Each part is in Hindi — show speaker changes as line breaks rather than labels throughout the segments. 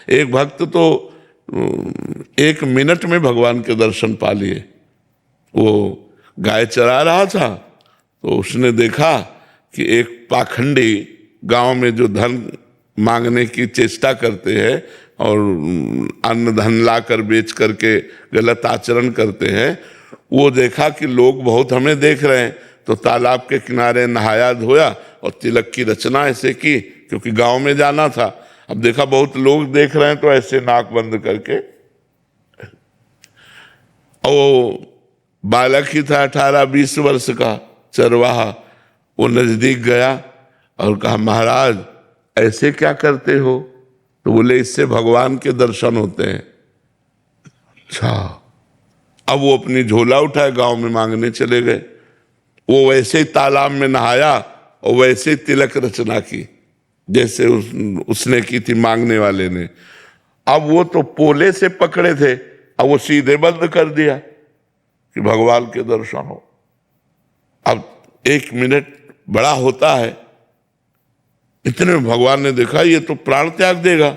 एक भक्त तो 1 मिनट में भगवान के दर्शन पा लिए। वो गाय चरा रहा था तो उसने देखा कि एक पाखंडी गांव में जो धन मांगने की चेष्टा करते हैं और अन्न धन ला कर बेच करके गलत आचरण करते हैं, वो देखा कि लोग बहुत हमें देख रहे हैं, तो तालाब के किनारे नहाया धोया और तिलक की रचना ऐसे की, क्योंकि गांव में जाना था। अब देखा बहुत लोग देख रहे हैं तो ऐसे नाक बंद करके, वो बालक ही था 18-20 वर्ष का चरवाहा, वो नजदीक गया और कहा महाराज ऐसे क्या करते हो? तो बोले इससे भगवान के दर्शन होते हैं। अच्छा। अब वो अपनी झोला उठाए गांव में मांगने चले गए। वो वैसे ही तालाब में नहाया और वैसे ही तिलक रचना की जैसे उसने की थी मांगने वाले ने। अब वो तो पोले से पकड़े थे, अब वो सीधे बंद कर दिया कि भगवान के दर्शन हो। अब 1 मिनट बड़ा होता है, इतने में भगवान ने देखा ये तो प्राण त्याग देगा,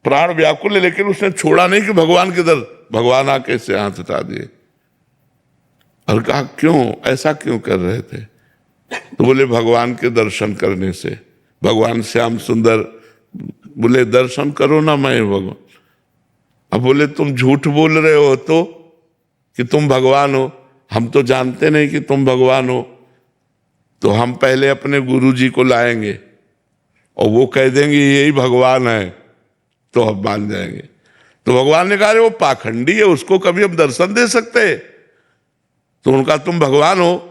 प्राण व्याकुल है, लेकिन उसने छोड़ा नहीं कि भगवान के दर। भगवान आके से हाथ हटा दिए और कहा क्यों, ऐसा क्यों कर रहे थे? तो बोले भगवान के दर्शन करने से। भगवान श्याम सुंदर बोले दर्शन करो ना मैं भगवान। अब बोले तुम झूठ बोल रहे हो तो कि तुम भगवान हो, हम तो जानते नहीं कि तुम भगवान हो। तो हम पहले अपने गुरु जी को लाएंगे और वो कह देंगे यही भगवान है, तो हम मान जाएंगे। तो भगवान ने कहा वो पाखंडी है, उसको कभी हम दर्शन दे सकते? तो उनका तुम भगवान हो,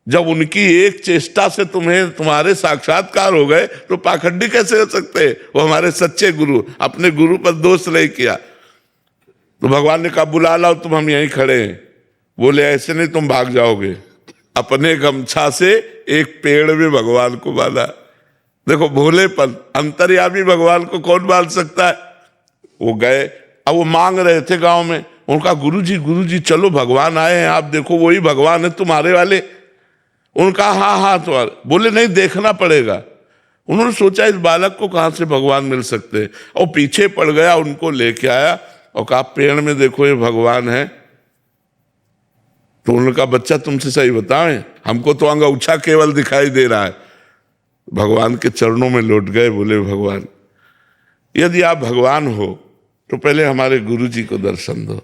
जब उनकी एक चेष्टा से तुम्हारे साक्षात्कार हो गए तो पाखंडी कैसे हो सकते? वो हमारे सच्चे गुरु, अपने गुरु पर दोष नहीं किया। तो भगवान ने कहा बुला लाओ, तुम हम यहीं खड़े हैं। बोले ऐसे नहीं, तुम भाग जाओगे। अपने गमछा से एक पेड़ में भगवान को बांधा। देखो भोलेपन, अंतर्यामी भगवान को कौन बांध सकता है? वो गए, अब वो मांग रहे थे गांव में, उनका गुरुजी चलो भगवान आए हैं, आप देखो वही भगवान है तुम्हारे वाले। उनका हाँ हाँ तुम्हारे। बोले नहीं, देखना पड़ेगा। उन्होंने सोचा इस बालक को कहां से भगवान मिल सकते हैं, और पीछे पड़ गया, उनको लेके आया और कहा पेड़ में देखो ये भगवान है। तो उनका बच्चा तुमसे सही बताएं, हमको तो अंगूठा केवल दिखाई दे रहा है। भगवान के चरणों में लौट गए, बोले भगवान यदि आप भगवान हो तो पहले हमारे गुरु जी को दर्शन दो।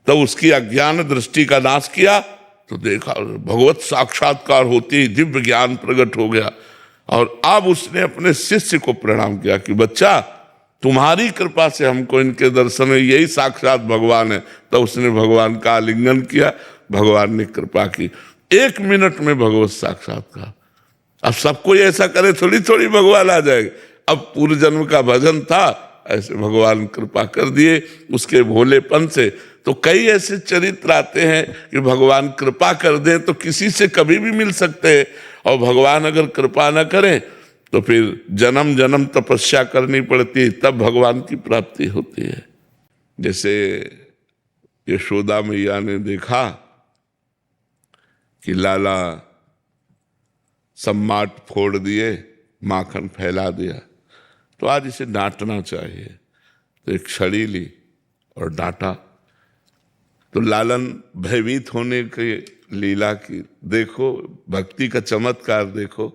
तो उसकी अज्ञान दृष्टि का नाश किया तो देखा भगवत साक्षात्कार होते ही दिव्य ज्ञान प्रकट हो गया। और अब उसने अपने शिष्य को प्रणाम किया कि बच्चा तुम्हारी कृपा से हमको इनके दर्शन में यही साक्षात भगवान है। तो उसने भगवान का आलिंगन किया, भगवान ने कृपा की, 1 मिनट में भगवत साक्षात्कार। अब सबको ऐसा करे थोड़ी थोड़ी भगवान आ जाएंगे। अब पूर्व जन्म का भजन था, ऐसे भगवान कृपा कर दिए उसके भोलेपन से। तो कई ऐसे चरित्र आते हैं कि भगवान कृपा कर दें तो किसी से कभी भी मिल सकते हैं, और भगवान अगर कृपा न करें तो फिर जन्म जन्म तपस्या करनी पड़ती है, तब भगवान की प्राप्ति होती है। जैसे यशोदा मैया ने देखा कि लाला सम्माट फोड़ दिए, माखन फैला दिया, तो आज इसे डांटना चाहिए। तो एक छड़ी ली और डांटा। तो लालन भयभीत होने के लीला की देखो, भक्ति का चमत्कार देखो,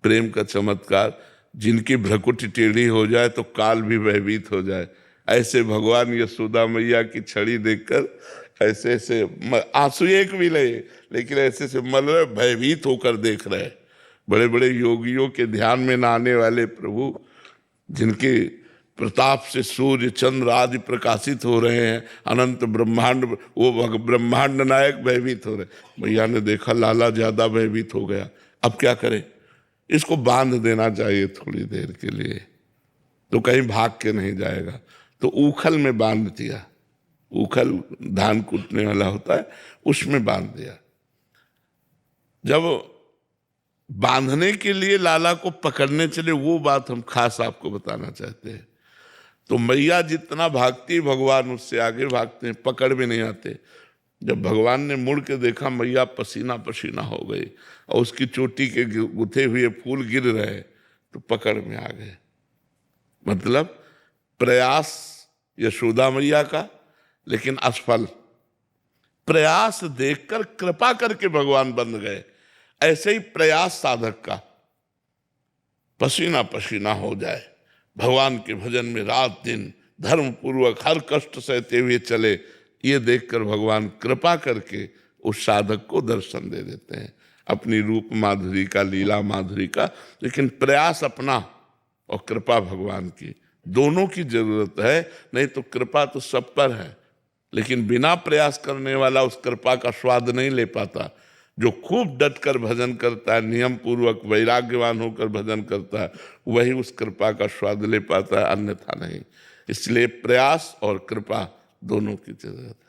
प्रेम का चमत्कार। जिनकी भ्रकुटी टेढ़ी हो जाए तो काल भी भयभीत हो जाए। ऐसे भगवान यशोदा मैया की छड़ी देखकर ऐसे ऐसे आंसू एक भी नहीं, लेकिन ऐसे से मल रहे, भयभीत होकर देख रहे। बड़े बड़े योगियों के ध्यान में न आने वाले प्रभु, जिनके प्रताप से सूर्य चंद्र आदि प्रकाशित हो रहे हैं, अनंत ब्रह्मांड, वो ब्रह्मांड नायक भयभीत हो रहे। भैया ने देखा लाला ज्यादा भयभीत हो गया, अब क्या करें? इसको बांध देना चाहिए थोड़ी देर के लिए, तो कहीं भाग के नहीं जाएगा। तो ऊखल में बांध दिया, ऊखल धान कूटने वाला होता है, उसमें बांध दिया। जब बांधने के लिए लाला को पकड़ने चले, वो बात हम खास आपको बताना चाहते हैं। तो मैया जितना भागती भगवान उससे आगे भागते हैं, पकड़ में नहीं आते। जब भगवान ने मुड़ के देखा मैया पसीना पसीना हो गई और उसकी चोटी के गुथे हुए फूल गिर रहे, तो पकड़ में आ गए। मतलब प्रयास यशोदा मैया का, लेकिन असफल। प्रयास देखकर कृपा करके भगवान बन गए। ऐसे ही प्रयास साधक का पसीना पसीना हो जाए, भगवान के भजन में रात दिन धर्म पूर्वक हर कष्ट सहते हुए चले, ये देखकर भगवान कृपा करके उस साधक को दर्शन दे देते हैं, अपनी रूप माधुरी का, लीला माधुरी का। लेकिन प्रयास अपना और कृपा भगवान की, दोनों की जरूरत है। नहीं तो कृपा तो सब पर है, लेकिन बिना प्रयास करने वाला उस कृपा का स्वाद नहीं ले पाता। जो खूब डट कर भजन करता है, नियम पूर्वक वैराग्यवान होकर भजन करता है, वही उस कृपा का स्वाद ले पाता है, अन्यथा नहीं। इसलिए प्रयास और कृपा दोनों की जरूरत है।